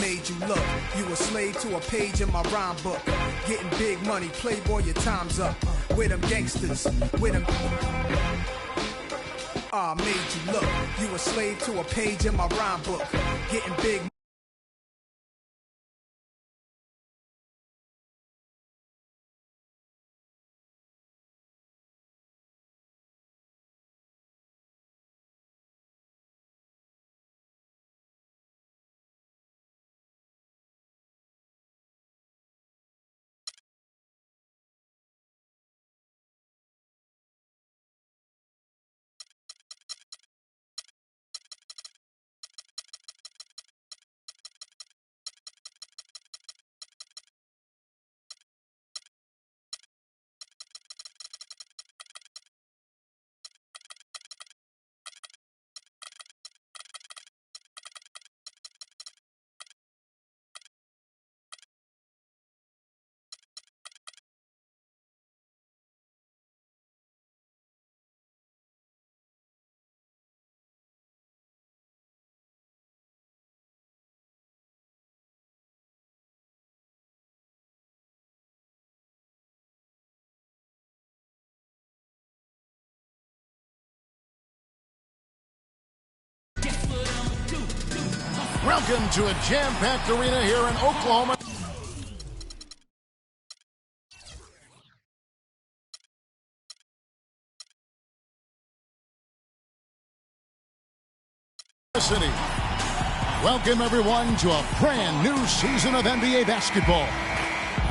Made you look. You a slave to a page in my rhyme book. Getting big money, playboy, your time's up. With them gangsters, with them. Made you look. You a slave to a page in my rhyme book. Getting big. Welcome to a jam-packed arena here in Oklahoma City. Welcome, everyone, to a brand new season of NBA basketball.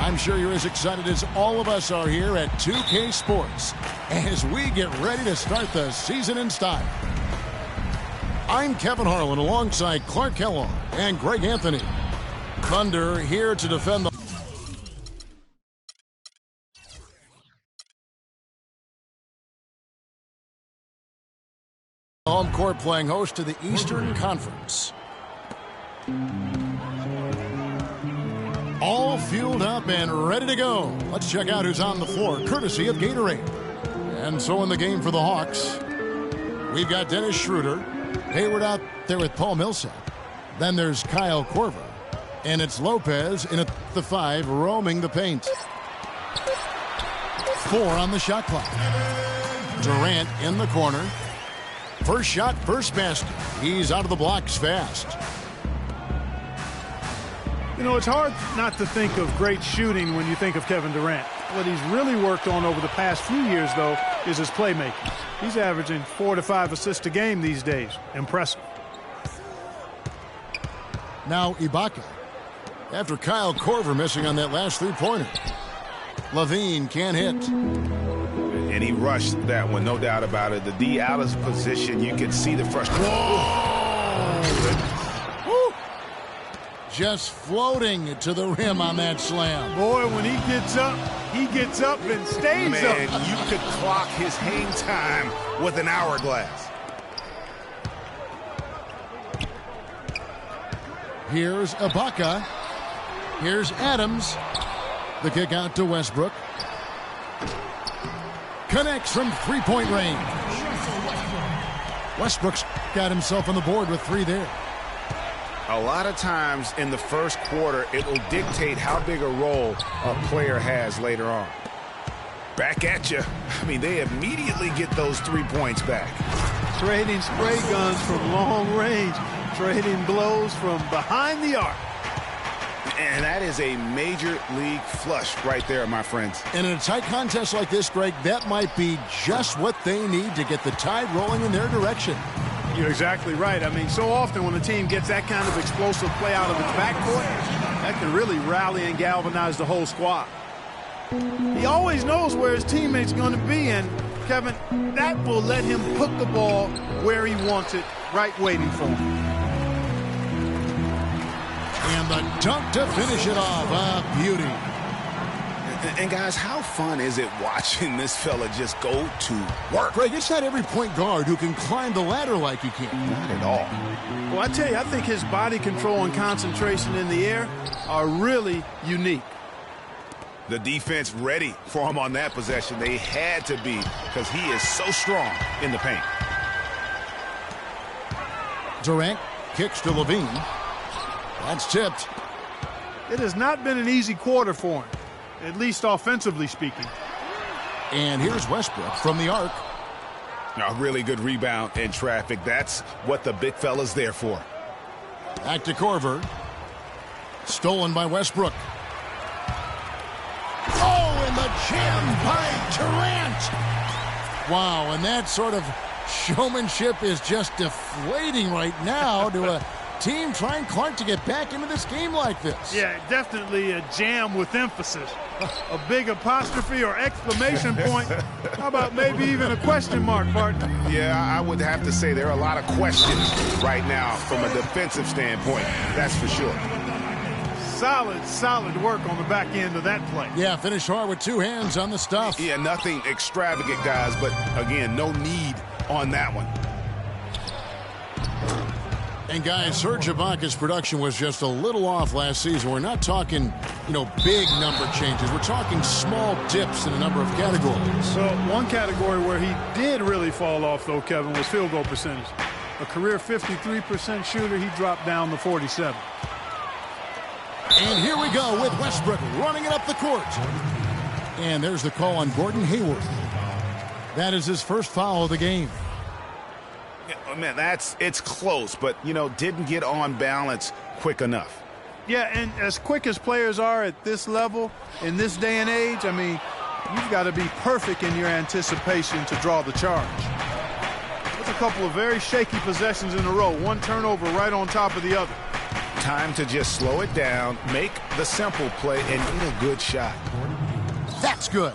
I'm sure you're as excited as all of us are here at 2K Sports as we get ready to start the season in style. I'm Kevin Harlan alongside Clark Kellogg and Greg Anthony. Thunder here to defend the home court, playing host to the Eastern Conference. All fueled up and ready to go. Let's check out who's on the floor, courtesy of Gatorade. And so in the game for the Hawks, we've got Dennis Schroeder. Hayward out there with Paul Millsap. Then there's Kyle Korver. And it's Lopez in at the 5, roaming the paint. 4 on the shot clock. Durant in the corner. First shot, first basket. He's out of the blocks fast. You know, it's hard not to think of great shooting when you think of Kevin Durant. What he's really worked on over the past few years, though, is his playmaking. He's averaging 4 to 5 assists a game these days. Impressive. Now Ibaka. After Kyle Korver missing on that last three-pointer. Levine can't hit. And he rushed that one, no doubt about it. The D out of position, you can see the frustration. Just floating to the rim on that slam. Boy, when he gets up and stays up. Man, you could clock his hang time with an hourglass. Here's Ibaka. Here's Adams. The kick out to Westbrook. Connects from three-point range. Westbrook's got himself on the board with 3 there. A lot of times in the first quarter, it will dictate how big a role a player has later on. Back at you. I mean, they immediately get those 3 points back. Trading spray guns from long range. Trading blows from behind the arc. And that is a major league flush right there, my friends. And in a tight contest like this, Greg, that might be just what they need to get the tide rolling in their direction. You're exactly right. I mean, so often when a team gets that kind of explosive play out of its backcourt, that can really rally and galvanize the whole squad. He always knows where his teammates are going to be, and, Kevin, that will let him put the ball where he wants it, right waiting for him. And the dunk to finish it off. A beauty. And, guys, how fun is it watching this fella just go to work? Greg, it's not every point guard who can climb the ladder like he can. Not at all. Well, I tell you, I think his body control and concentration in the air are really unique. The defense ready for him on that possession. They had to be, because he is so strong in the paint. Durant kicks to Levine. That's tipped. It has not been an easy quarter for him, at least offensively speaking. And here's Westbrook from the arc. A really good rebound in traffic. That's what the big fella's there for. Back to Corver. Stolen by Westbrook. Oh, and the jam by Durant. Wow, and that sort of showmanship is just deflating right now to a team trying Clark to get back into this game like this. Yeah, definitely a jam with emphasis. A big apostrophe or exclamation point. How about maybe even a question mark, partner? Yeah, I would have to say there are a lot of questions right now from a defensive standpoint. That's for sure. Solid work on the back end of that play. Yeah, finish hard with two hands on the stuff. Yeah, nothing extravagant, guys, but again, no need on that one. And guys, Serge Ibaka's production was just a little off last season. We're not talking, big number changes. We're talking small dips in a number of categories. So one category where he did really fall off, though, Kevin, was field goal percentage. A career 53% shooter, he dropped down to 47. And here we go with Westbrook running it up the court. And there's the call on Gordon Hayward. That is his first foul of the game. Yeah, man, it's close, but, didn't get on balance quick enough. Yeah, and as quick as players are at this level, in this day and age, I mean, you've got to be perfect in your anticipation to draw the charge. There's a couple of very shaky possessions in a row. One turnover right on top of the other. Time to just slow it down, make the simple play, and get a good shot. That's good.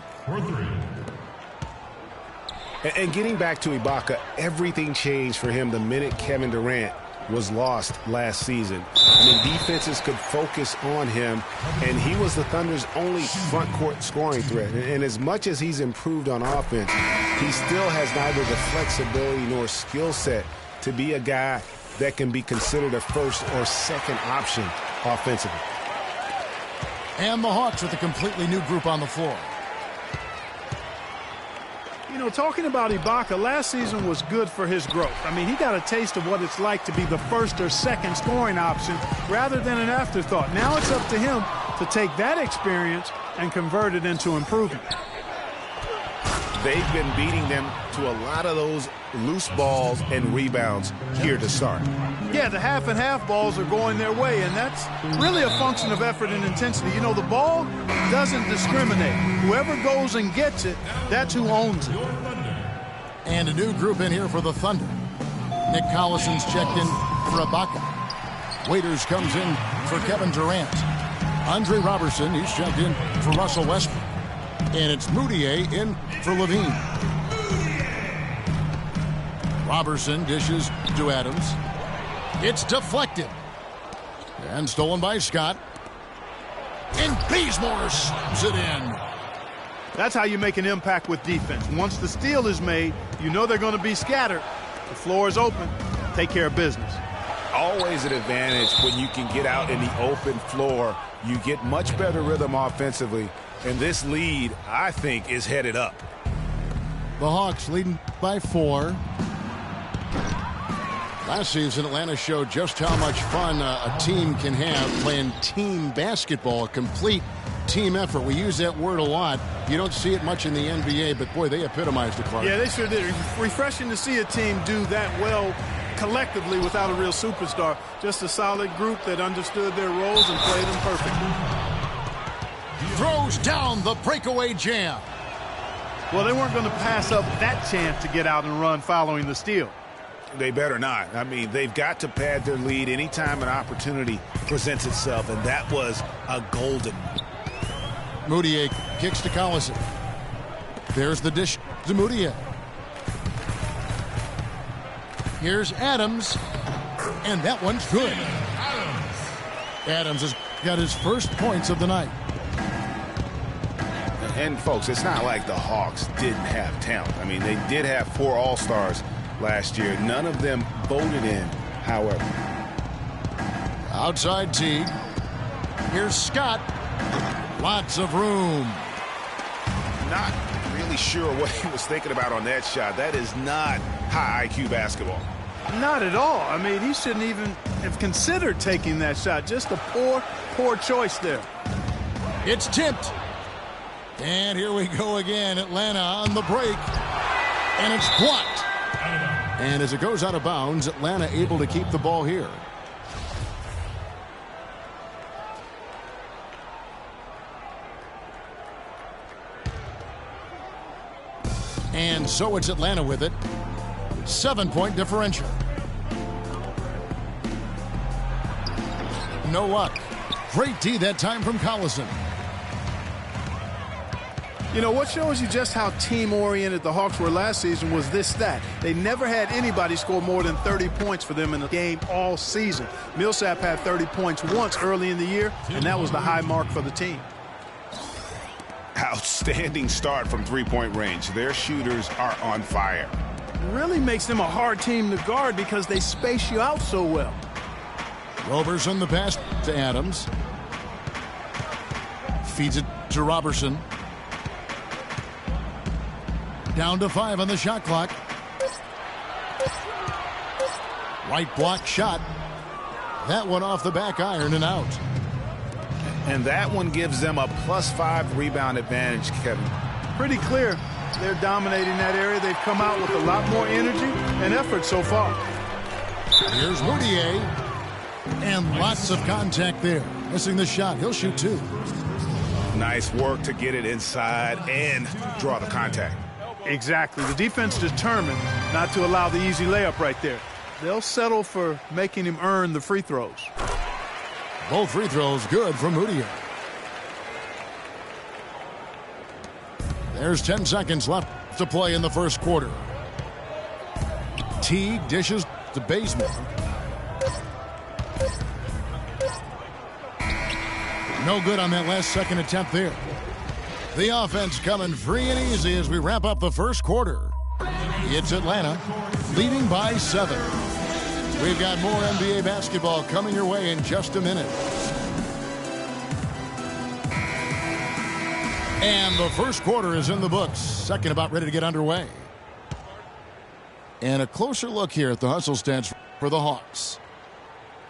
And getting back to Ibaka, everything changed for him the minute Kevin Durant was lost last season. I mean, defenses could focus on him, and he was the Thunder's only front court scoring threat. And as much as he's improved on offense, he still has neither the flexibility nor skill set to be a guy that can be considered a first or second option offensively. And the Hawks with a completely new group on the floor. Talking about Ibaka, last season was good for his growth. I mean, he got a taste of what it's like to be the first or second scoring option rather than an afterthought. Now it's up to him to take that experience and convert it into improvement. They've been beating them to a lot of those loose balls and rebounds here to start. Yeah, the half and half balls are going their way, and that's really a function of effort and intensity. The ball doesn't discriminate. Whoever goes and gets it, that's who owns it. And a new group in here for the Thunder. Nick Collison's checked in for Ibaka. Waiters comes in for Kevin Durant. Andre Robertson, he's checked in for Russell Westbrook. And it's Moutier in for Levine. Robertson dishes to Adams. It's deflected. And stolen by Scott. And Bazemore slams it in. That's how you make an impact with defense. Once the steal is made, they're going to be scattered. The floor is open. Take care of business. Always an advantage when you can get out in the open floor. You get much better rhythm offensively. And this lead, I think, is headed up. The Hawks leading by 4. Last season, Atlanta showed just how much fun a team can have playing team basketball, a complete team effort. We use that word a lot. You don't see it much in the NBA, but, boy, they epitomized it, Clark. Yeah, they sure did. Refreshing to see a team do that well collectively without a real superstar. Just a solid group that understood their roles and played them perfectly. Throws down the breakaway jam. Well, they weren't going to pass up that chance to get out and run following the steal. They better not. I mean, they've got to pad their lead anytime an opportunity presents itself, and that was a golden one. Moutier kicks to Collison. There's the dish to Moutier. Here's Adams, and that one's good. Adams has got his first points of the night. And, folks, it's not like the Hawks didn't have talent. I mean, they did have 4 All-Stars last year. None of them voted in, however. Outside Teague. Here's Scott. Lots of room. Not really sure what he was thinking about on that shot. That is not high IQ basketball. Not at all. I mean, he shouldn't even have considered taking that shot. Just a poor choice there. It's tipped. And here we go again. Atlanta on the break. And it's blocked. And as it goes out of bounds, Atlanta able to keep the ball here. And so it's Atlanta with it. 7-point differential. No luck. Great D that time from Collison. You know, what shows you just how team-oriented the Hawks were last season was this stat. They never had anybody score more than 30 points for them in a game all season. Millsap had 30 points once early in the year, and that was the high mark for the team. Outstanding start from three-point range. Their shooters are on fire. It really makes them a hard team to guard because they space you out so well. Roberson the pass to Adams. Feeds it to Robertson. Down to 5 on the shot clock. Right block shot. That one off the back iron and out. And that one gives them a +5 rebound advantage, Kevin. Pretty clear. They're dominating that area. They've come out with a lot more energy and effort so far. Here's Moutier. And lots of contact there. Missing the shot. He'll shoot 2. Nice work to get it inside and draw the contact. Exactly. The defense determined not to allow the easy layup right there. They'll settle for making him earn the free throws. Both free throws good from Moutier. There's 10 seconds left to play in the first quarter. Teague dishes to Bazemore. No good on that last second attempt there. The offense coming free and easy as we wrap up the first quarter. It's Atlanta leading by 7. We've got more NBA basketball coming your way in just a minute. And the first quarter is in the books. Second about ready to get underway. And a closer look here at the hustle stats for the Hawks.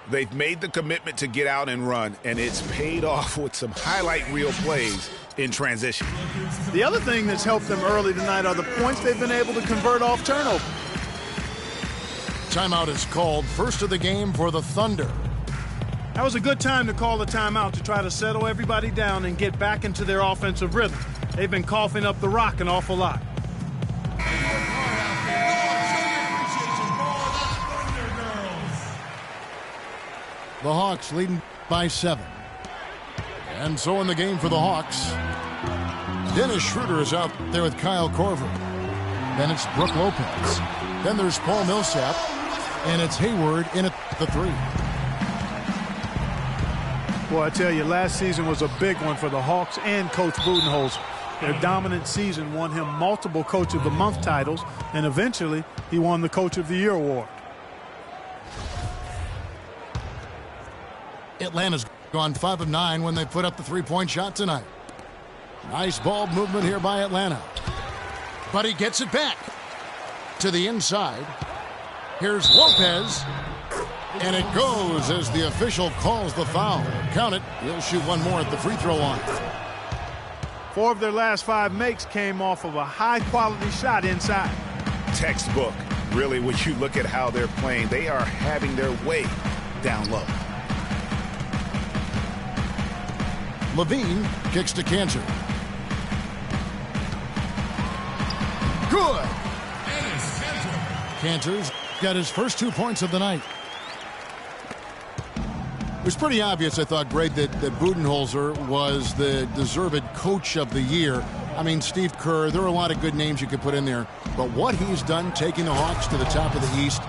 They've made the commitment to get out and run, and it's paid off with some highlight reel plays in transition. The other thing that's helped them early tonight are the points they've been able to convert off turnover. Timeout is called. First of the game for the Thunder. That was a good time to call the timeout to try to settle everybody down and get back into their offensive rhythm. They've been coughing up the rock an awful lot. The Hawks leading by 7. And so in the game for the Hawks, Dennis Schroeder is out there with Kyle Korver. Then it's Brook Lopez. Then there's Paul Millsap. And it's Hayward in at the 3. Boy, I tell you, last season was a big one for the Hawks and Coach Budenholzer. Their dominant season won him multiple Coach of the Month titles, and eventually he won the Coach of the Year award. Atlanta's gone 5 of 9 when they put up the three-point shot tonight. Nice ball movement here by Atlanta. But he gets it back to the inside. Here's Lopez. And it goes as the official calls the foul. Count it. He'll shoot one more at the free throw line. 4 of their last 5 makes came off of a high-quality shot inside. Textbook. Really, when you look at how they're playing, they are having their way down low. Levine kicks to Cantor. Good. Cantor's got his first 2 points of the night. It was pretty obvious, I thought, Greg, that Budenholzer was the deserved coach of the year. I mean, Steve Kerr, there are a lot of good names you could put in there. But what he's done taking the Hawks to the top of the East,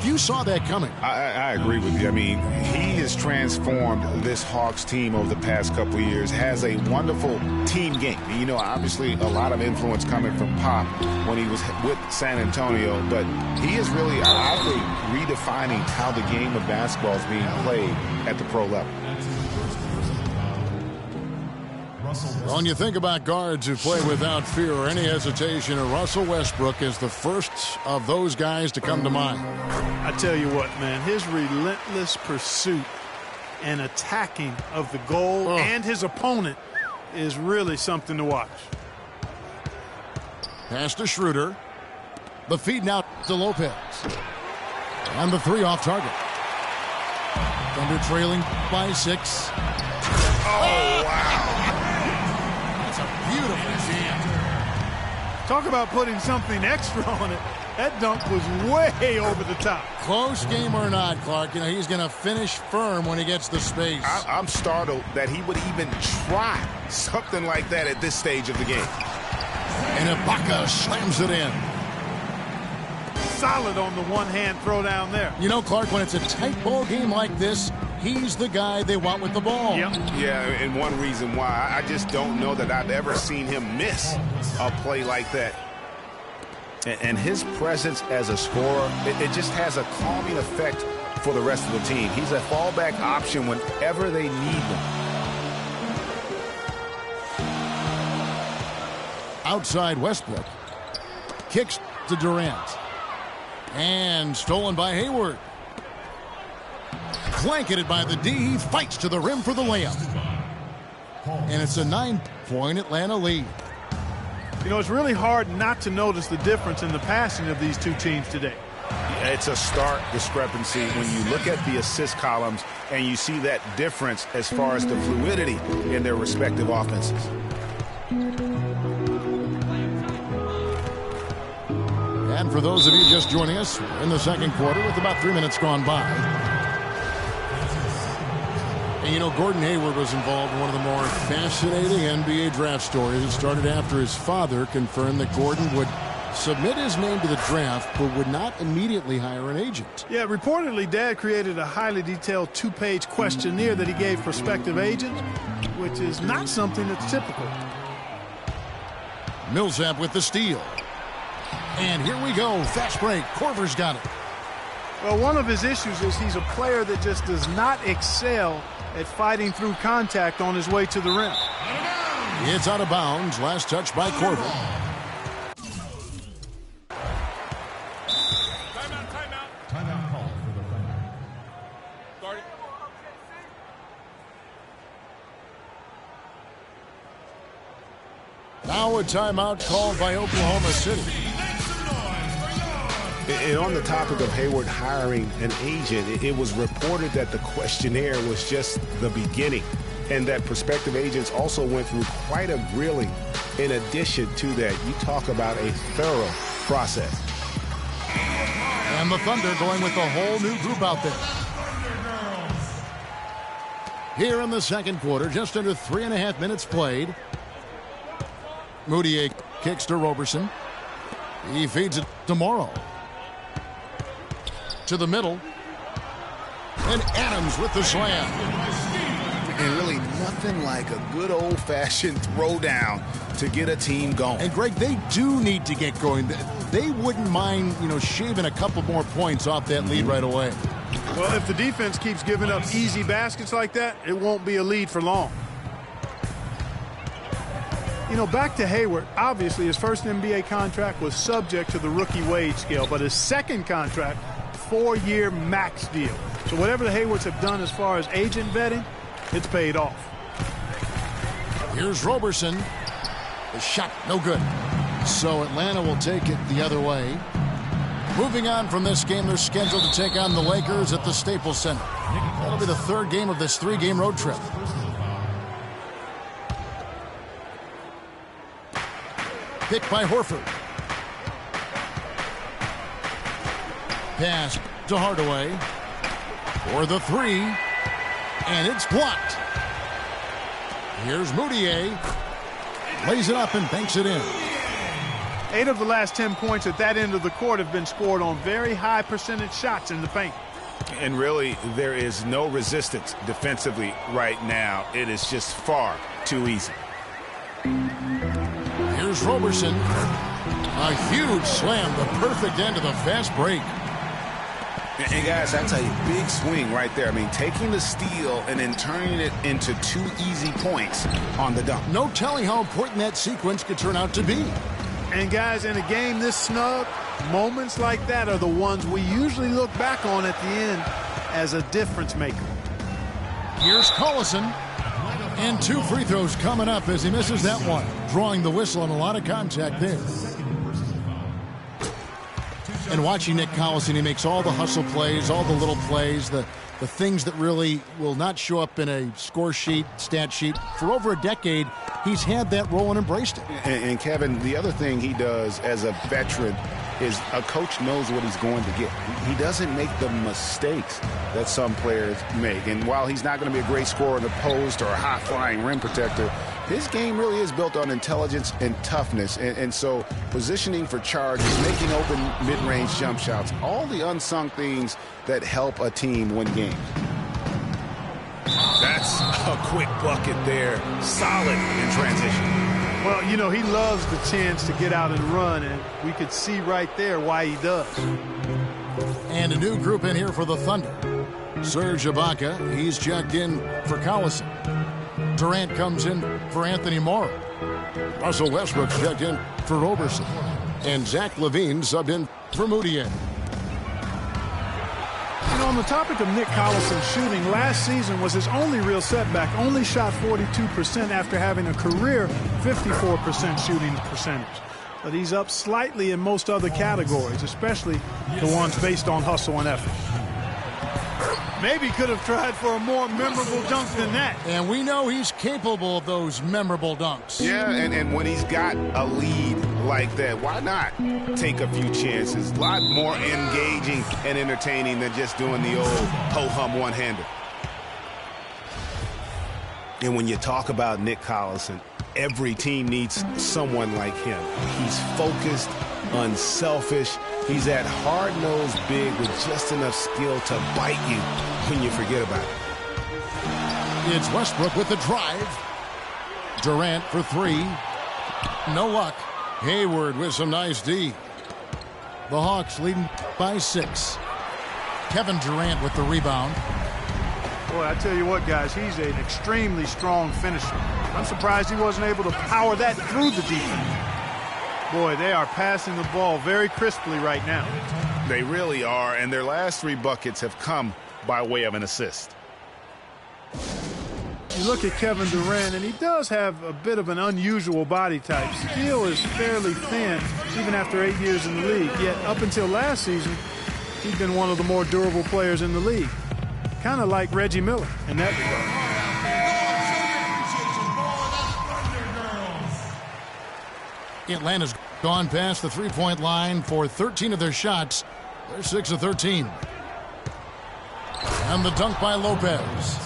few saw that coming. I agree with you. I mean, he has transformed this Hawks team over the past couple of years, has a wonderful team game. You know, obviously a lot of influence coming from Pop when he was with San Antonio, but he is really, I think, redefining how the game of basketball is being played at the pro level. When you think about guards who play without fear or any hesitation, Russell Westbrook is the first of those guys to come to mind. I tell you what, man, his relentless pursuit and attacking of the goal and his opponent is really something to watch. Pass to Schroeder. The feed now to Lopez. And the three off target. Thunder trailing by 6. Oh, wow. That's a beautiful jam. Talk about putting something extra on it. That dunk was way over the top. Close game or not, Clark, he's going to finish firm when he gets the space. I'm startled that he would even try something like that at this stage of the game. And Ibaka slams it in. Solid on the one-hand throw down there. Clark, when it's a tight ball game like this, he's the guy they want with the ball. Yep. Yeah, and one reason why, I just don't know that I've ever seen him miss a play like that. And his presence as a scorer, it just has a calming effect for the rest of the team. He's a fallback option whenever they need him. Outside Westbrook. Kicks to Durant. And stolen by Hayward. Blanketed by the D. He fights to the rim for the layup. And it's a 9-point Atlanta lead. It's really hard not to notice the difference in the passing of these two teams today. It's a stark discrepancy when you look at the assist columns and you see that difference as far as the fluidity in their respective offenses. And for those of you just joining us, we're in the second quarter with about 3 minutes gone by. And Gordon Hayward was involved in one of the more fascinating NBA draft stories. It started after his father confirmed that Gordon would submit his name to the draft but would not immediately hire an agent. Yeah, reportedly, Dad created a highly detailed 2-page questionnaire that he gave prospective agents, which is not something that's typical. Millsap with the steal. And here we go. Fast break. Korver's got it. Well, one of his issues is he's a player that just does not excel at fighting through contact on his way to the rim. It's out of bounds. Last touch by Korver. Timeout call for the Thunder. Start it. Now a timeout called by Oklahoma City. And on the topic of Hayward hiring an agent, it was reported that the questionnaire was just the beginning and that prospective agents also went through quite a grilling. In addition to that, you talk about a thorough process. And the Thunder going with a whole new group out there. Here in the second quarter, just under 3.5 minutes played. Moutier kicks to Roberson. He feeds it to Morrow. To the middle. And Adams with the slam. And really nothing like a good old-fashioned throwdown to get a team going. And, Greg, they do need to get going. They wouldn't mind, shaving a couple more points off that lead right away. Well, if the defense keeps giving up easy baskets like that, it won't be a lead for long. Back to Hayward, obviously his first NBA contract was subject to the rookie wage scale, but his second contract, 4-year max deal. So whatever the Haywards have done as far as agent vetting, it's paid off. Here's Roberson. The shot, no good. So Atlanta will take it the other way. Moving on from this game, they're scheduled to take on the Lakers at the Staples Center. That'll be the third game of this 3-game road trip. Picked by Horford. Pass to Hardaway for the 3, and it's blocked. Here's Moutier. Lays it up and banks it in. 8 of the last 10 points at that end of the court have been scored on very high percentage shots in the paint. And really, there is no resistance defensively right now. It is just far too easy. Here's Roberson. A huge slam, the perfect end of the fast break. And guys, that's a big swing right there. I mean, taking the steal and then turning it into 2 easy points on the dunk. No telling how important that sequence could turn out to be. And guys, in a game this snug, moments like that are the ones we usually look back on at the end as a difference maker. Here's Collison. And 2 free throws coming up as he misses that one. Drawing the whistle on a lot of contact there. And watching Nick Collison, he makes all the hustle plays, all the little plays, the things that really will not show up in a score sheet, stat sheet. For over a decade, he's had that role and embraced it. And Kevin, the other thing he does as a veteran is a coach knows what he's going to get. He doesn't make the mistakes that some players make. And while he's not going to be a great scorer in the post or a high-flying rim protector, his game really is built on intelligence and toughness. And so positioning for charges, making open mid-range jump shots, all the unsung things that help a team win games. That's a quick bucket there. Solid in transition. Well, you know, he loves the chance to get out and run, and we could see right there why he does. And a new group in here for the Thunder. Serge Ibaka, he's checked in for Collison. Durant comes in for Anthony Morrow. Russell Westbrook's checked in for Roberson. And Zach LaVine subbed in for Moutier. You know, on the topic of Nick Collison shooting, last season was his only real setback. Only shot 42% after having a career 54% shooting percentage. But he's up slightly in most other categories, especially the ones based on hustle and effort. Maybe could have tried for a more memorable dunk than that. And we know he's capable of those memorable dunks. Yeah, and when he's got a lead like that, why not take a few chances? A lot more engaging and entertaining than just doing the old ho-hum one-hander. And when you talk about Nick Collison, every team needs someone like him. He's focused, unselfish. He's that hard-nosed big with just enough skill to bite you when you forget about it. It's Westbrook with the drive. Durant for 3. No luck. Hayward with some nice D. The Hawks leading by 6. Kevin Durant with the rebound. Boy, I tell you what, guys, he's an extremely strong finisher. I'm surprised he wasn't able to power that through the defense. Boy, they are passing the ball very crisply right now. They really are, and their last 3 buckets have come by way of an assist. You look at Kevin Durant, and he does have a bit of an unusual body type. Still is fairly thin, even after 8 years in the league. Yet, up until last season, he's been one of the more durable players in the league. Kind of like Reggie Miller in that regard. Atlanta's gone past the three-point line for 13 of their shots. They're 6 of 13. And the dunk by Lopez.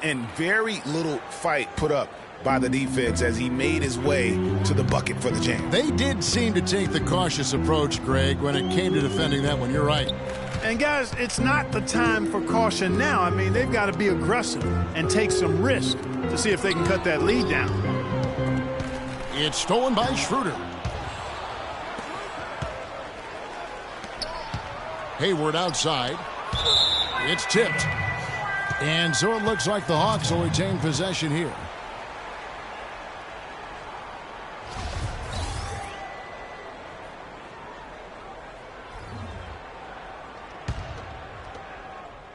And very little fight put up by the defense as he made his way to the bucket for the jam. They did seem to take the cautious approach, Greg, when it came to defending that one. You're right. And, guys, it's not the time for caution now. I mean, they've got to be aggressive and take some risk to see if they can cut that lead down. It's stolen by Schroeder. Hayward outside. It's tipped. And so it looks like the Hawks will retain possession here.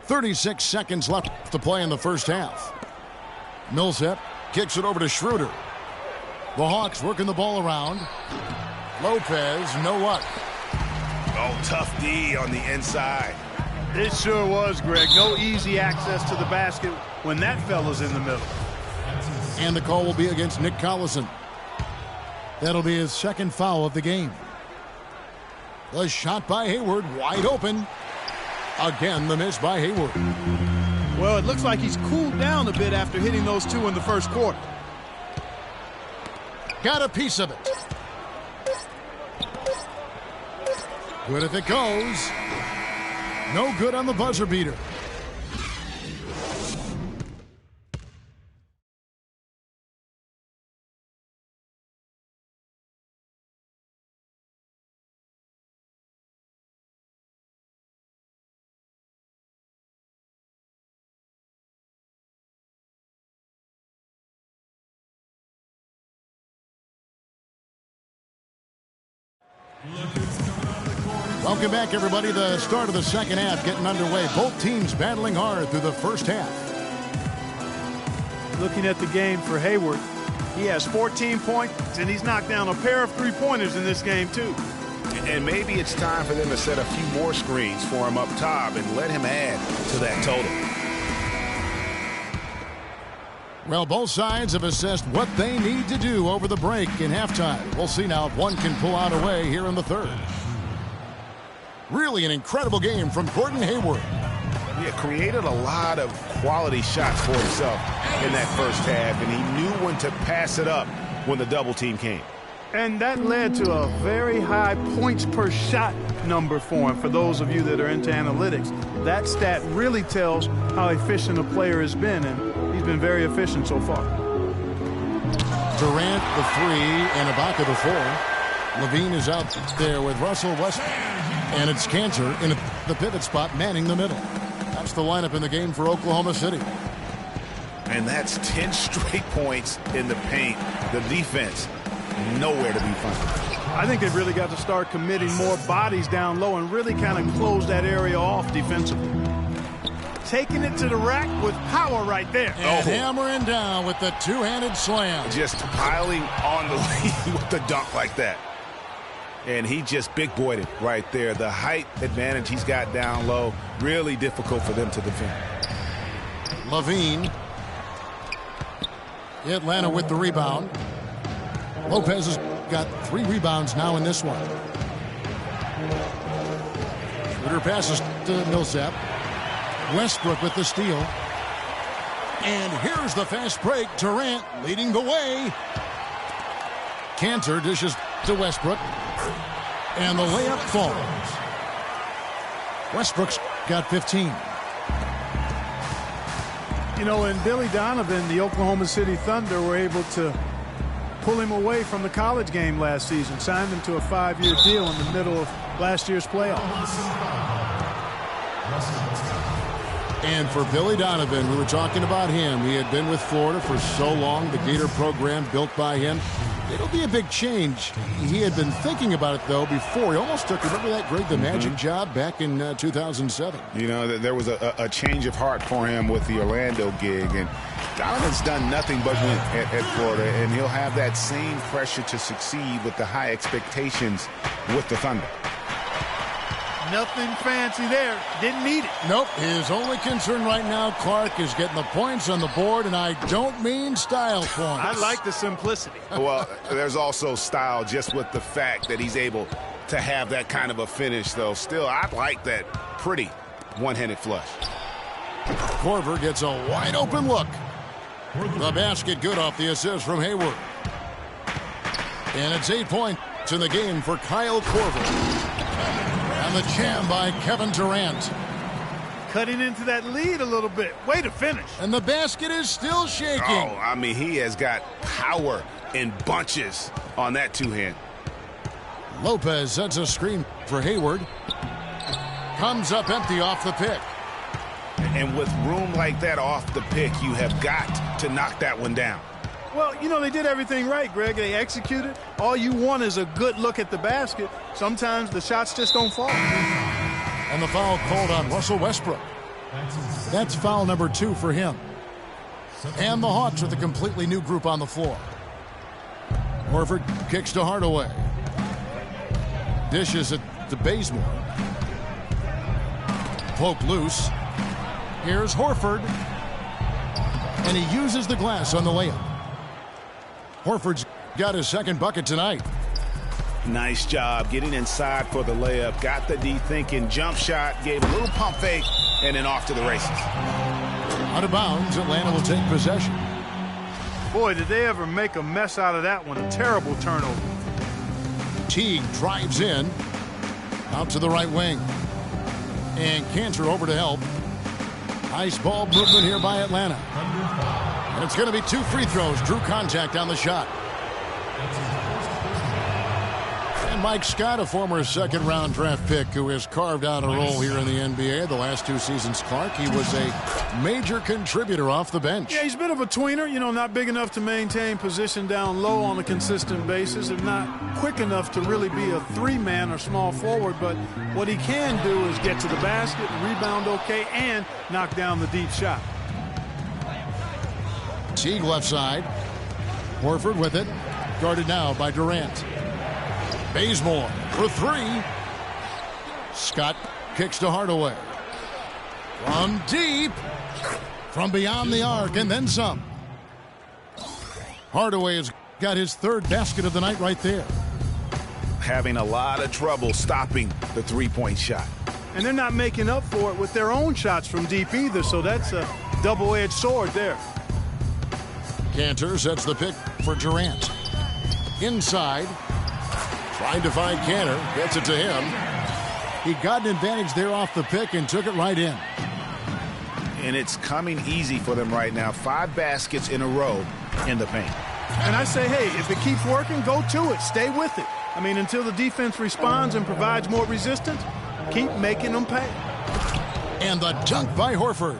.36 seconds left to play in the first half. Millsap kicks it over to Schroeder. The Hawks working the ball around. Lopez, no luck. Oh, tough D on the inside. It sure was, Greg. No easy access to the basket when that fella's in the middle. And the call will be against Nick Collison. That'll be his second foul of the game. The shot by Hayward, wide open. Again, the miss by Hayward. Well, it looks like he's cooled down a bit after hitting those 2 in the first quarter. Got a piece of it. Good if it goes. No good on the buzzer beater. Welcome back, everybody. The start of the second half getting underway. Both teams battling hard through the first half. Looking at the game for Hayward, he has 14 points, and he's knocked down a pair of three-pointers in this game, too. And maybe it's time for them to set a few more screens for him up top and let him add to that total. Well, both sides have assessed what they need to do over the break in halftime. We'll see now if one can pull out a way here in the third. Really an incredible game from Gordon Hayward. Yeah, created a lot of quality shots for himself in that first half, and he knew when to pass it up when the double team came. And that led to a very high points per shot number for him. For those of you that are into analytics, that stat really tells how efficient a player has been, and he's been very efficient so far. Durant the 3 and Ibaka the 4. Levine is out there with Russell Westbrook. And it's Cantor in the pivot spot manning the middle. That's the lineup in the game for Oklahoma City. And that's 10 straight points in the paint. The defense, nowhere to be found. I think they've really got to start committing more bodies down low and really kind of close that area off defensively. Taking it to the rack with power right there. And hammering down with the two-handed slam. Just piling on the lead with the dunk like that. And he just big-boyed it right there. The height advantage he's got down low, really difficult for them to defend. Levine. Atlanta with the rebound. Lopez has got 3 rebounds now in this one. Schroeder passes to Millsap. Westbrook with the steal. And here's the fast break. Durant leading the way. Cantor dishes to Westbrook. And the layup falls. Westbrook's got 15. You know, and Billy Donovan, the Oklahoma City Thunder, were able to pull him away from the college game last season, signed him to a 5-year deal in the middle of last year's playoffs. And for Billy Donovan, we were talking about him. He had been with Florida for so long, the Gator program built by him. It'll be a big change. He had been thinking about it, though, before. He almost took, remember that Greg the Magic job back in 2007? You know, there was a change of heart for him with the Orlando gig. And Donovan's done nothing but win at Florida, and he'll have that same pressure to succeed with the high expectations with the Thunder. Nothing fancy there. Didn't need it. Nope. His only concern right now, Clark, is getting the points on the board, and I don't mean style points. I like the simplicity. Well, there's also style just with the fact that he's able to have that kind of a finish, though. Still, I like that pretty one-handed flush. Korver gets a wide-open look. The basket good off the assist from Hayward. And it's 8 points in the game for Kyle Korver. And the jam by Kevin Durant. Cutting into that lead a little bit. Way to finish. And the basket is still shaking. Oh, I mean, he has got power in bunches on that two-hand. Lopez sets a screen for Hayward. Comes up empty off the pick. And with room like that off the pick, you have got to knock that one down. Well, you know, they did everything right, Greg. They executed. All you want is a good look at the basket. Sometimes the shots just don't fall. And the foul called on Russell Westbrook. That's foul number 2 for him. And the Hawks with a completely new group on the floor. Horford kicks to Hardaway. Dishes it to Bazemore. Poke loose. Here's Horford. And he uses the glass on the layup. Horford's got his second bucket tonight. Nice job getting inside for the layup. Got the D thinking, jump shot, gave a little pump fake, and then off to the races. Out of bounds, Atlanta will take possession. Boy, did they ever make a mess out of that one. A terrible turnover. Teague drives in. Out to the right wing. And Cantor over to help. Nice ball movement here by Atlanta. And it's going to be 2 free throws. Drew contact on the shot. And Mike Scott, a former second-round draft pick who has carved out a role here in the NBA the last 2 seasons, Clark. He was a major contributor off the bench. Yeah, he's a bit of a tweener, not big enough to maintain position down low on a consistent basis and not quick enough to really be a 3-man or small forward. But what he can do is get to the basket, rebound okay, and knock down the deep shot. Teague left side. Horford with it. Guarded now by Durant. Bazemore for 3. Scott kicks to Hardaway. From deep. From beyond the arc and then some. Hardaway has got his 3rd basket of the night right there. Having a lot of trouble stopping the three-point shot. And they're not making up for it with their own shots from deep either, so that's a double-edged sword there. Cantor sets the pick for Durant. Inside. Trying to find Cantor. Gets it to him. He got an advantage there off the pick and took it right in. And it's coming easy for them right now. 5 baskets in a row in the paint. And I say, hey, if it keeps working, go to it. Stay with it. I mean, until the defense responds and provides more resistance, keep making them pay. And the dunk by Horford.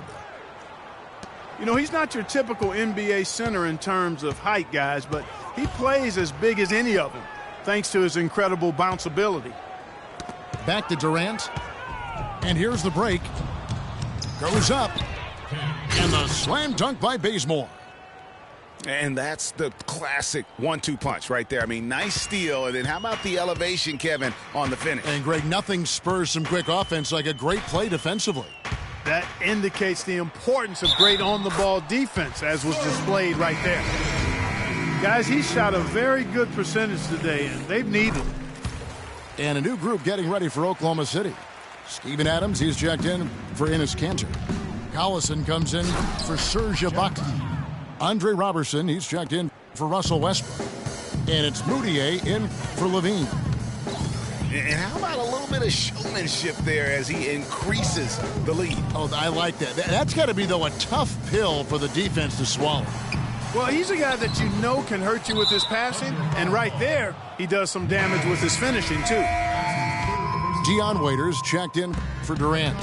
He's not your typical NBA center in terms of height, guys, but he plays as big as any of them, thanks to his incredible bounceability. Back to Durant. And here's the break. Goes up. And the slam dunk by Bazemore. And that's the classic 1-2 punch right there. I mean, nice steal. And then how about the elevation, Kevin, on the finish? And, Greg, nothing spurs some quick offense like a great play defensively. That indicates the importance of great on-the-ball defense, as was displayed right there. Guys, he shot a very good percentage today, and they've needed it. And a new group getting ready for Oklahoma City. Steven Adams, he's checked in for Enes Kanter. Collison comes in for Serge Ibaka. Andre Robertson, he's checked in for Russell Westbrook. And it's Moutier in for Levine. And how about a little bit of showmanship there as he increases the lead? Oh, I like that. That's got to be, though, a tough pill for the defense to swallow. Well, he's a guy that can hurt you with his passing, and right there, he does some damage with his finishing, too. Dion Waiters checked in for Durant.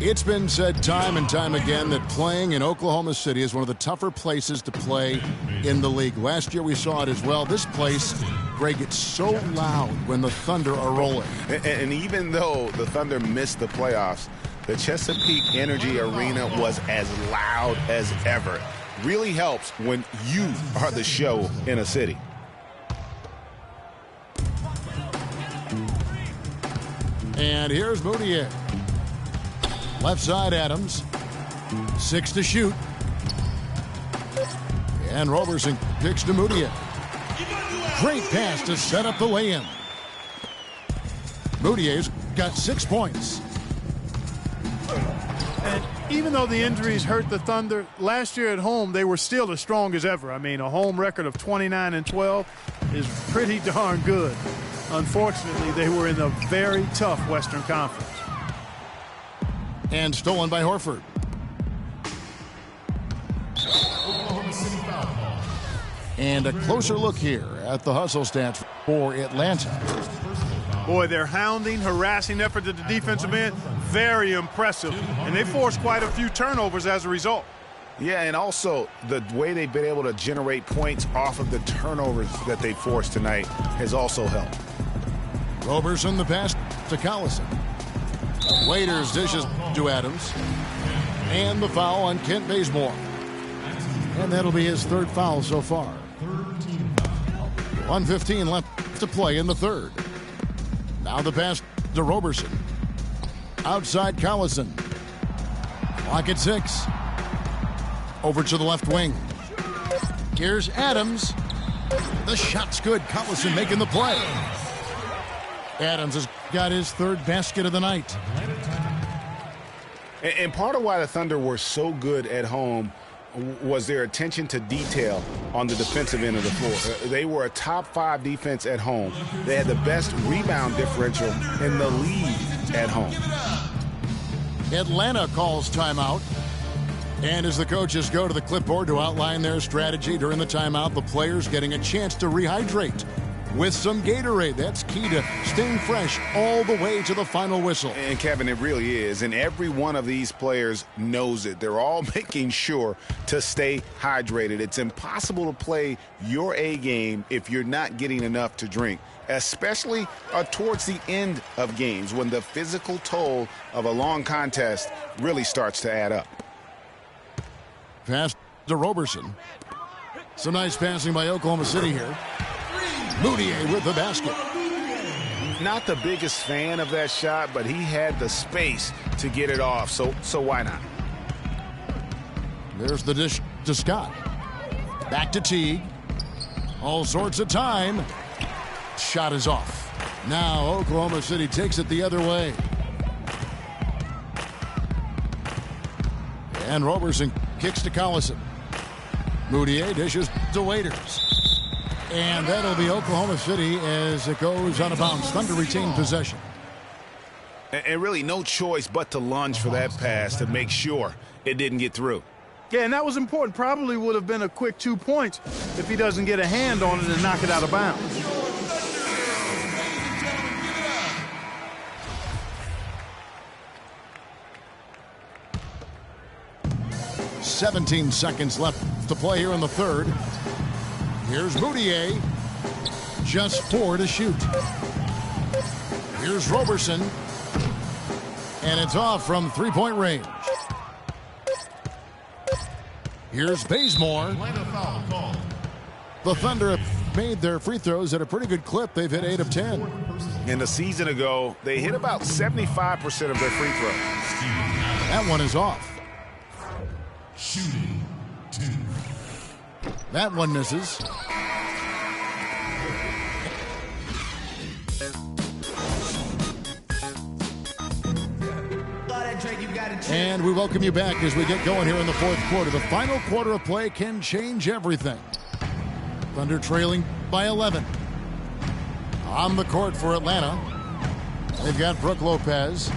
It's been said time and time again that playing in Oklahoma City is one of the tougher places to play in the league. Last year we saw it as well. This place, Greg, gets so loud when the Thunder are rolling. And even though the Thunder missed the playoffs, the Chesapeake Energy Arena was as loud as ever. Really helps when you are the show in a city. And here's Moutier. Left side, Adams. 6 to shoot. And Robertson kicks to Moutier. Great pass to set up the lay-in. Moutier's got 6 points. And even though the injuries hurt the Thunder, last year at home they were still as strong as ever. I mean, a home record of 29-12 is pretty darn good. Unfortunately, they were in a very tough Western Conference. And stolen by Horford. And a closer look here at the hustle stats for Atlanta. Boy, their hounding, harassing effort at the defensive end, very impressive. And they forced quite a few turnovers as a result. Yeah, and also the way they've been able to generate points off of the turnovers that they forced tonight has also helped. Robertson the pass to Collison. Waiters dishes to Adams. And the foul on Kent Bazemore. And that'll be his 3rd foul so far. 1:15 left to play in the 3rd. Now the pass to Robertson. Outside Collison. Clock at 6. Over to the left wing. Here's Adams. The shot's good. Collison making the play. Adams has got his 3rd basket of the night. And part of why the Thunder were so good at home was their attention to detail on the defensive end of the floor. They were a top 5 defense at home. They had the best rebound differential in the league at home. Atlanta calls timeout. And as the coaches go to the clipboard to outline their strategy during the timeout, the players getting a chance to rehydrate with some Gatorade. That's key to staying fresh all the way to the final whistle. And Kevin, it really is. And every one of these players knows it. They're all making sure to stay hydrated. It's impossible to play your A game if you're not getting enough to drink, especially towards the end of games when the physical toll of a long contest really starts to add up. Pass to Roberson. Some nice passing by Oklahoma City here. Moutier with the basket. Not the biggest fan of that shot, but he had the space to get it off, so why not? There's the dish to Scott. Back to Teague. All sorts of time. Shot is off. Now Oklahoma City takes it the other way. And Roberson kicks to Collison. Moutier dishes to Waiters. And that'll be Oklahoma City as it goes out of bounds. Thunder retain possession. And really no choice but to lunge for that pass to make sure it didn't get through. Yeah, and that was important. Probably would have been a quick 2 points if he doesn't get a hand on it and knock it out of bounds. .17 seconds left to play here in the third. Here's Moutier. Just 4 to shoot. Here's Roberson. And it's off from three-point range. Here's Bazemore. The Thunder have made their free throws at a pretty good clip. They've hit 8 of 10. And a season ago, they hit about 75% of their free throws. That one is off. Shooting 2. That one misses. And we welcome you back as we get going here in the fourth quarter. The final quarter of play can change everything. Thunder trailing by 11. On the court for Atlanta, they've got Brook Lopez.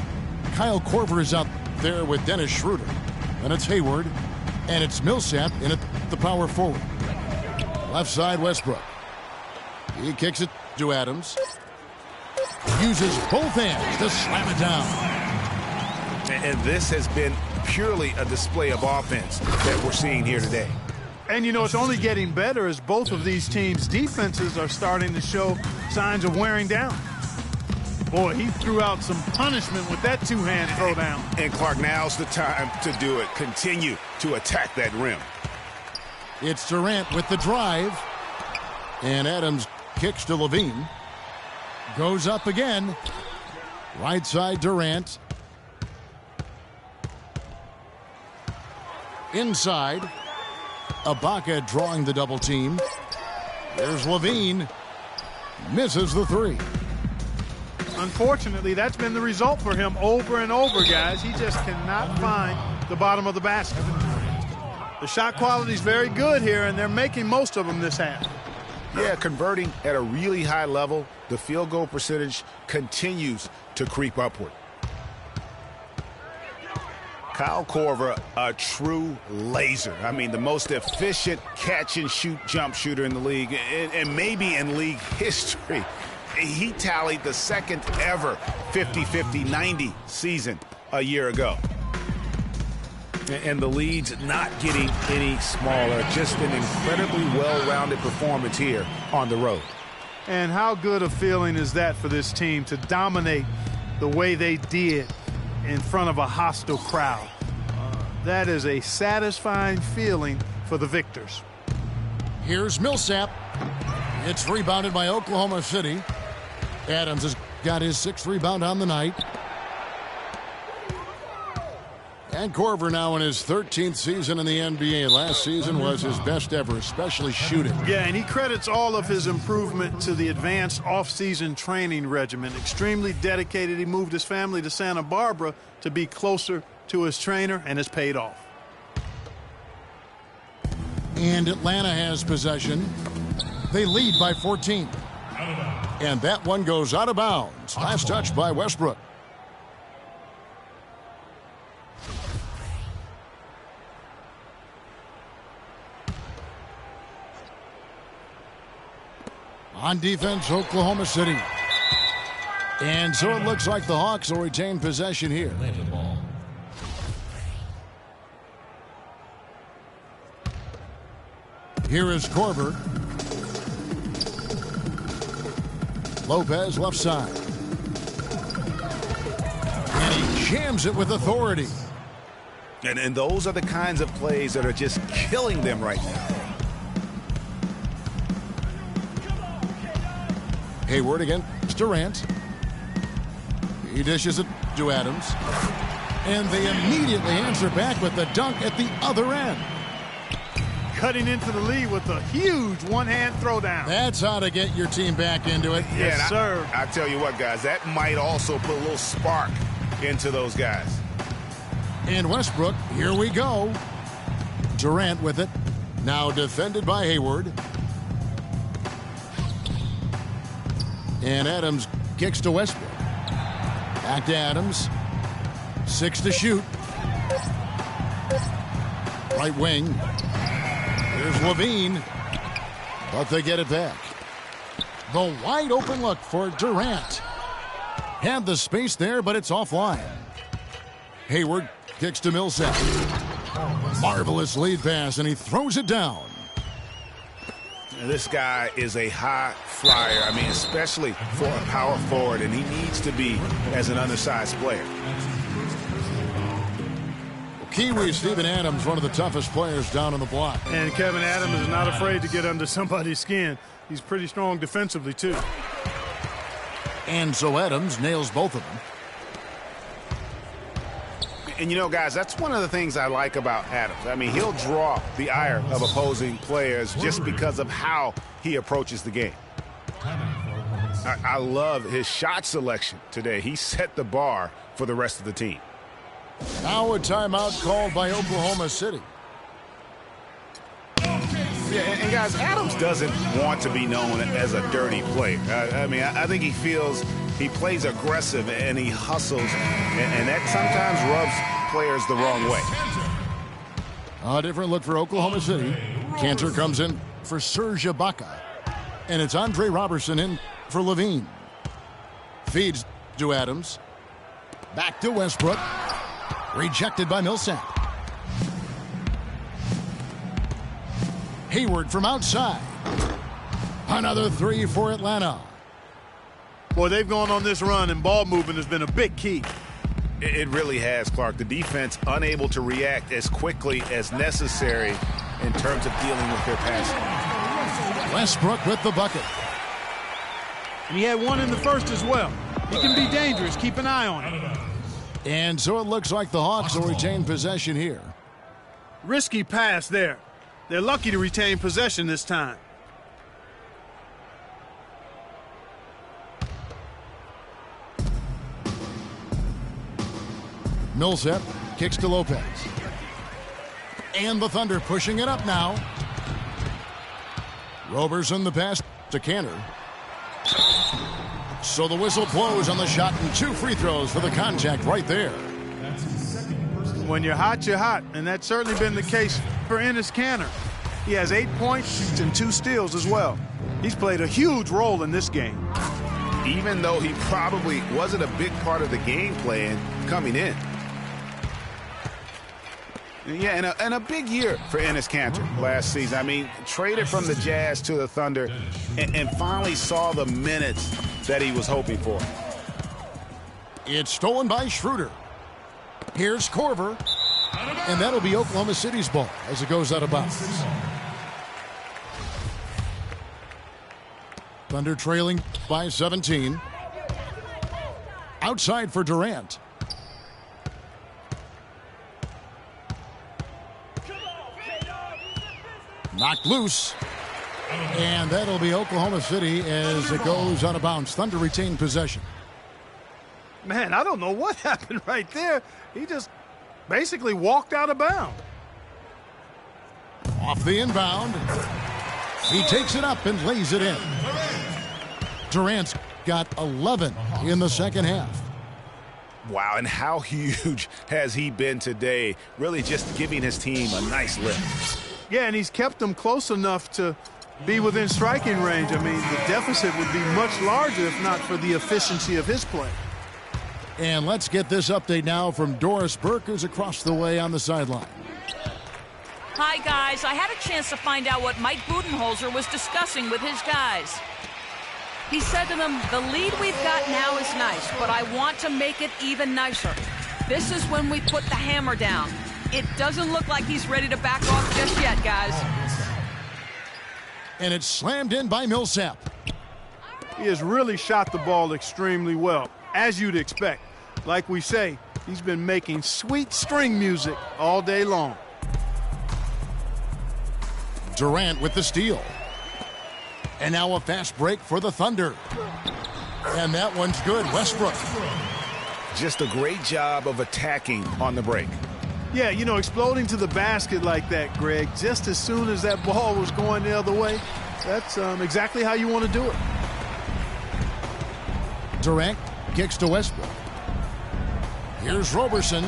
Kyle Korver is out there with Dennis Schroeder. And it's Hayward. And it's Millsap in at the power forward. Left side, Westbrook. He kicks it to Adams. Uses both hands to slam it down. And this has been purely a display of offense that we're seeing here today. And, you know, it's only getting better as both of these teams' defenses are starting to show signs of wearing down. Boy, he threw out some punishment with that two-hand throwdown. And Clark, now's the time to do it. Continue to attack that rim. It's Durant with the drive. And Adams kicks to Levine. Goes up again. Right side, Durant. Inside. Ibaka drawing the double team. There's Levine. Misses the three. Unfortunately, that's been the result for him over and over, guys. He just cannot find the bottom of the basket. The shot quality is very good here, and they're making most of them this half. Yeah, converting at a really high level. The field goal percentage continues to creep upward. Kyle Korver, a true laser. I mean, the most efficient catch-and-shoot jump shooter in the league, and maybe in league history. He tallied the second ever 50-50-90 season a year ago. And the lead's not getting any smaller. Just an incredibly well-rounded performance here on the road. And how good a feeling is that for this team to dominate the way they did in front of a hostile crowd? That is a satisfying feeling for the victors. Here's Millsap. It's rebounded by Oklahoma City. Adams has got his 6th rebound on the night. And Korver now in his 13th season in the NBA. Last season was his best ever, especially shooting. Yeah, and he credits all of his improvement to the advanced off-season training regimen. Extremely dedicated. He moved his family to Santa Barbara to be closer to his trainer, and it's paid off. And Atlanta has possession. They lead by 14. And that one goes out of bounds. Last touch by Westbrook. On defense, Oklahoma City. And so it looks like the Hawks will retain possession here. Here is Korver. Lopez left side. And he jams it with authority. And those are the kinds of plays that are just killing them right now. Hayward against Durant. He dishes it to Adams. And they immediately answer back with the dunk at the other end. Cutting into the lead with a huge one-hand throwdown. That's how to get your team back into it. Yes, sir. I tell you what, guys, that might also put a little spark into those guys. And Westbrook, here we go. Durant with it. Now defended by Hayward. And Adams kicks to Westbrook. Back to Adams. 6 to shoot. Right wing. Here's Levine. But they get it back. The wide open look for Durant. Had the space there, but it's offline. Hayward kicks to Millsap. Marvelous lead pass, and he throws it down. This guy is a high flyer. I mean, especially for a power forward, and he needs to be as an undersized player. Kiwi Steven Adams, one of the toughest players down on the block. And Kevin Adams is not afraid to get under somebody's skin. He's pretty strong defensively, too. And so Adams nails both of them. And, you know, guys, that's one of the things I like about Adams. I mean, he'll draw the ire of opposing players just because of how he approaches the game. I love his shot selection today. He set the bar for the rest of the team. Now a timeout called by Oklahoma City. Yeah, and guys, Adams doesn't want to be known as a dirty player. I mean, I think he feels he plays aggressive and he hustles, and that sometimes rubs players the wrong way. A different look for Oklahoma City. Cantor comes in for Serge Ibaka. And it's Andre Robertson in for Levine. Feeds to Adams. Back to Westbrook. Rejected by Millsap. Hayward from outside. Another three for Atlanta. Boy, they've gone on this run, and ball movement has been a big key. It really has, Clark. The defense unable to react as quickly as necessary in terms of dealing with their passing. Westbrook with the bucket. And he had one in the first as well. He can be dangerous. Keep an eye on him. And so it looks like the Hawks will retain possession here. Risky pass there. They're lucky to retain possession this time. Millsap kicks to Lopez. And the Thunder pushing it up now. Roberson the pass to Cantor. So the whistle blows on the shot and 2 free throws for the contact right there. When you're hot, you're hot. And that's certainly been the case for Enes Kanter. He has 8 points and 2 steals as well. He's played a huge role in this game. Even though he probably wasn't a big part of the game plan coming in. Yeah, and a big year for Enes Kanter last season. I mean, traded from the Jazz to the Thunder and finally saw the minutes that he was hoping for. It's stolen by Schroeder. Here's Korver. And that'll be Oklahoma City's ball as it goes out of bounds. Thunder trailing by 17. Outside for Durant. Knocked loose. And that'll be Oklahoma City as it goes out of bounds. Thunder retain possession. Man, I don't know what happened right there. He just basically walked out of bounds. Off the inbound. He takes it up and lays it in. Durant's got 11 in the second half. Wow, and how huge has he been today? Really just giving his team a nice lift. Yeah, and he's kept them close enough to be within striking range. I mean, the deficit would be much larger if not for the efficiency of his play. And let's get this update now from Doris Burke, who's across the way on the sideline. Hi, guys. I had a chance to find out what Mike Budenholzer was discussing with his guys. He said to them, the lead we've got now is nice, but I want to make it even nicer. This is when we put the hammer down. It doesn't look like he's ready to back off just yet, guys. And it's slammed in by Millsap. He has really shot the ball extremely well, as you'd expect. Like we say, he's been making sweet string music all day long. Durant with the steal. And now a fast break for the Thunder. And that one's good. Westbrook. Just a great job of attacking on the break. Yeah, you know, exploding to the basket like that, Greg, just as soon as that ball was going the other way, that's exactly how you want to do it. Durant kicks to Westbrook. Here's Roberson.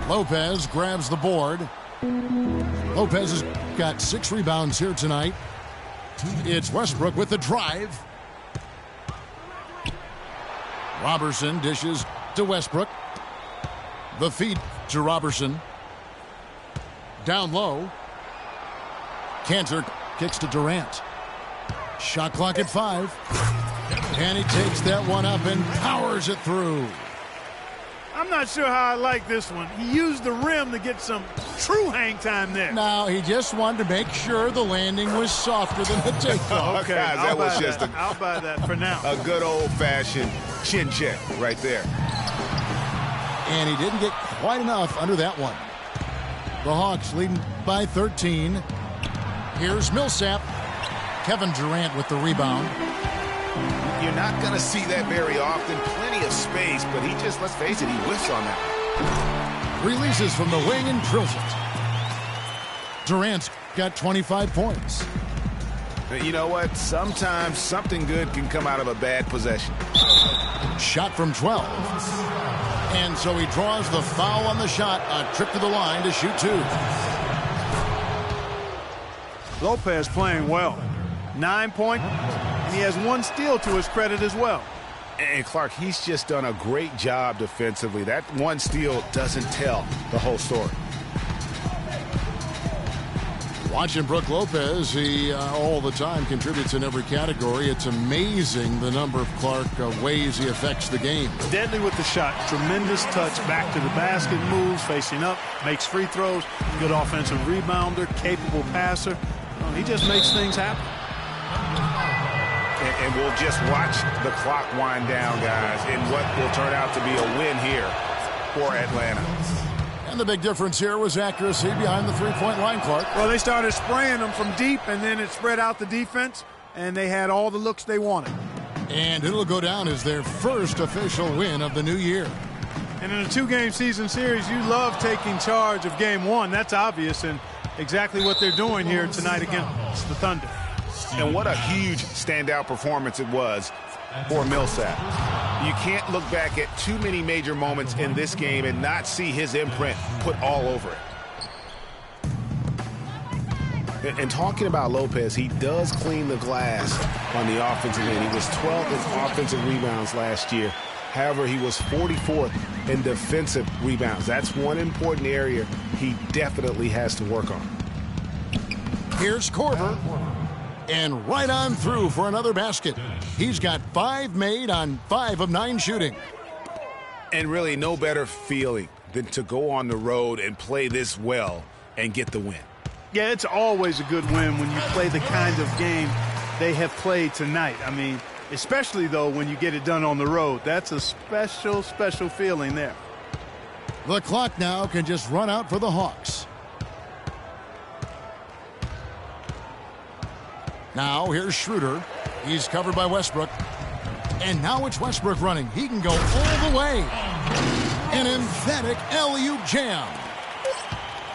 Lopez grabs the board. Lopez has got 6 rebounds here tonight. It's Westbrook with the drive. Robertson dishes to Westbrook. The feed to Robertson. Down low. Cantor kicks to Durant. Shot clock at 5. And he takes that one up and powers it through. I'm not sure how I like this one. He used the rim to get some true hang time there. No, he just wanted to make sure the landing was softer than the takeoff. Okay, guys, that was just I'll buy that for now. A good old-fashioned chin check right there. And he didn't get quite enough under that one. The Hawks leading by 13. Here's Millsap. Kevin Durant with the rebound. You're not going to see that very often. Plenty of space, but he just, let's face it, he whiffs on that. Releases from the wing and drills it. Durant's got 25 points. But you know what? Sometimes something good can come out of a bad possession. Shot from 12. And so he draws the foul on the shot. A trip to the line to shoot 2. Lopez playing well. 9 points, and he has 1 steal to his credit as well. And Clark, he's just done a great job defensively. That 1 steal doesn't tell the whole story. Watching Brook Lopez, he all the time contributes in every category. It's amazing the number of ways he affects the game. Deadly with the shot. Tremendous touch. Back to the basket moves, facing up, makes free throws. Good offensive rebounder, capable passer. He just makes things happen. And we'll just watch the clock wind down, guys, in what will turn out to be a win here for Atlanta. And the big difference here was accuracy behind the three-point line, Clark. Well, they started spraying them from deep, and then it spread out the defense, and they had all the looks they wanted. And it'll go down as their first official win of the new year. And in a 2-game season series, you love taking charge of game 1. That's obvious, and exactly what they're doing here tonight against the Thunder. And what a huge standout performance it was for Millsap. You can't look back at too many major moments in this game and not see his imprint put all over it. And talking about Lopez, he does clean the glass on the offensive end. He was 12th in offensive rebounds last year. However, he was 44th in defensive rebounds. That's one important area he definitely has to work on. Here's Korver. And right on through for another basket. He's got 5 made on 5 of 9 shooting. And really no better feeling than to go on the road and play this well and get the win. Yeah, it's always a good win when you play the kind of game they have played tonight. I mean, especially, though, when you get it done on the road. That's a special, special feeling there. The clock now can just run out for the Hawks. Now here's Schroeder. He's covered by Westbrook. And now it's Westbrook running. He can go all the way. An emphatic alley-oop jam.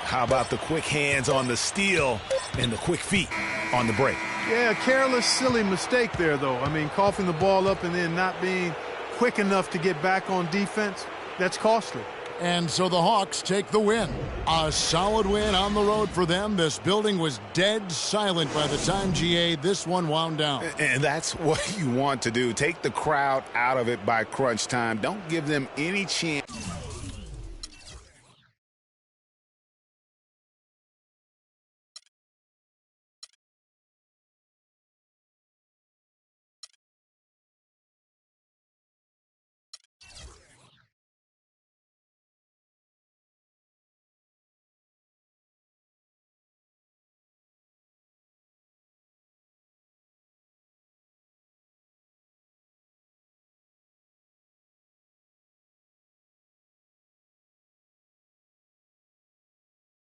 How about the quick hands on the steal and the quick feet on the break? Yeah, a careless, silly mistake there, though. I mean, coughing the ball up and then not being quick enough to get back on defense, that's costly. And so the Hawks take the win. A solid win on the road for them. This building was dead silent by the time, GA, this one wound down. And that's what you want to do. Take the crowd out of it by crunch time. Don't give them any chance.